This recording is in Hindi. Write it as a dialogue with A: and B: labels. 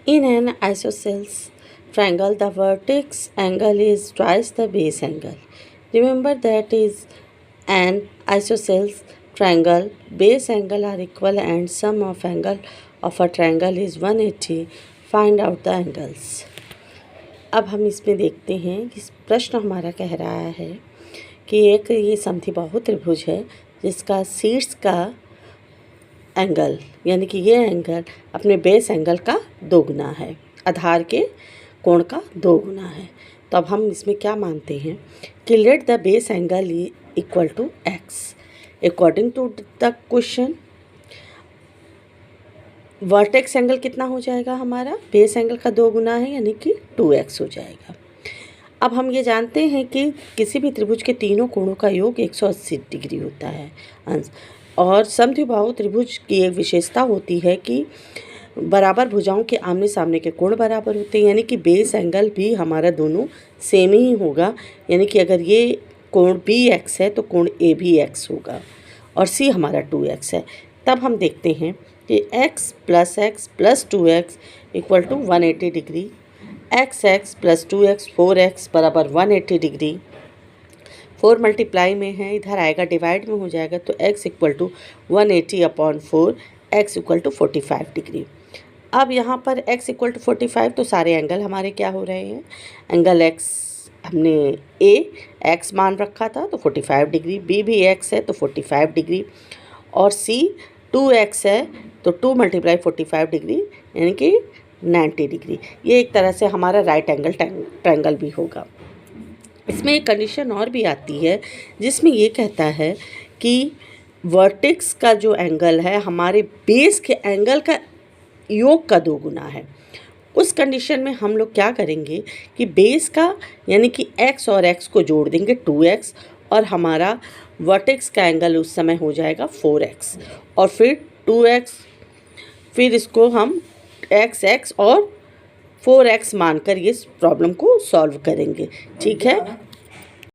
A: In an isosceles triangle, the vertex angle is twice the base angle. Remember that is an isosceles triangle, base angle are equal and sum of angle of a triangle is 180. Find out the angles. अब हम इसमें देखते हैं कि प्रश्न हमारा कह रहा है कि एक ये समद्विबाहु त्रिभुज है जिसका शीर्ष का एंगल यानी कि ये एंगल अपने बेस एंगल का दोगुना है, आधार के कोण का दोगुना है। तो अब हम इसमें क्या मानते हैं कि let the base angle equal to x. According to the question vertex angle कितना हो जाएगा, हमारा बेस एंगल का दोगुना है यानी कि 2x हो जाएगा। अब हम ये जानते हैं कि किसी भी त्रिभुज के तीनों कोणों का योग 180 डिग्री होता है अंश, और समद्विबाहु त्रिभुज की एक विशेषता होती है कि बराबर भुजाओं के आमने सामने के कोण बराबर होते हैं, यानी कि बेस एंगल भी हमारा दोनों सेम ही होगा। यानी कि अगर ये कोण BX है तो कोण A भी X होगा और C हमारा 2x है। तब हम देखते हैं कि x plus 2x equal to 180 degree, x plus 2x 4x बराबर 180 डिग्री। 4 मल्टीप्लाई में है, इधर आएगा डिवाइड में हो जाएगा, तो x equal to 180/4, x equal to 45 degree. अब यहाँ पर x इक्वल टू 45 तो सारे एंगल हमारे क्या हो रहे हैं, एंगल x हमने A x मान रखा था तो 45 डिग्री, B भी x है तो 45 डिग्री और C 2x है तो 2 मल्टीप्लाई 45 डिग्री यानी कि 90 डिग्री। ये एक तरह से हमारा राइट एंगल ट्रायंगल भी होगा। इसमें एक कंडीशन और भी आती है जिसमें ये कहता है कि वर्टेक्स का जो एंगल है हमारे बेस के एंगल का योग का दोगुना है। उस कंडीशन में हम लोग क्या करेंगे कि बेस का यानी कि x और x को जोड़ देंगे 2x और हमारा वर्टेक्स का एंगल उस समय हो जाएगा 4x और फिर 2x, फिर इसको हम x और 4x मानकर ये प्रॉब्लम को सॉल्व करेंगे। ठीक है।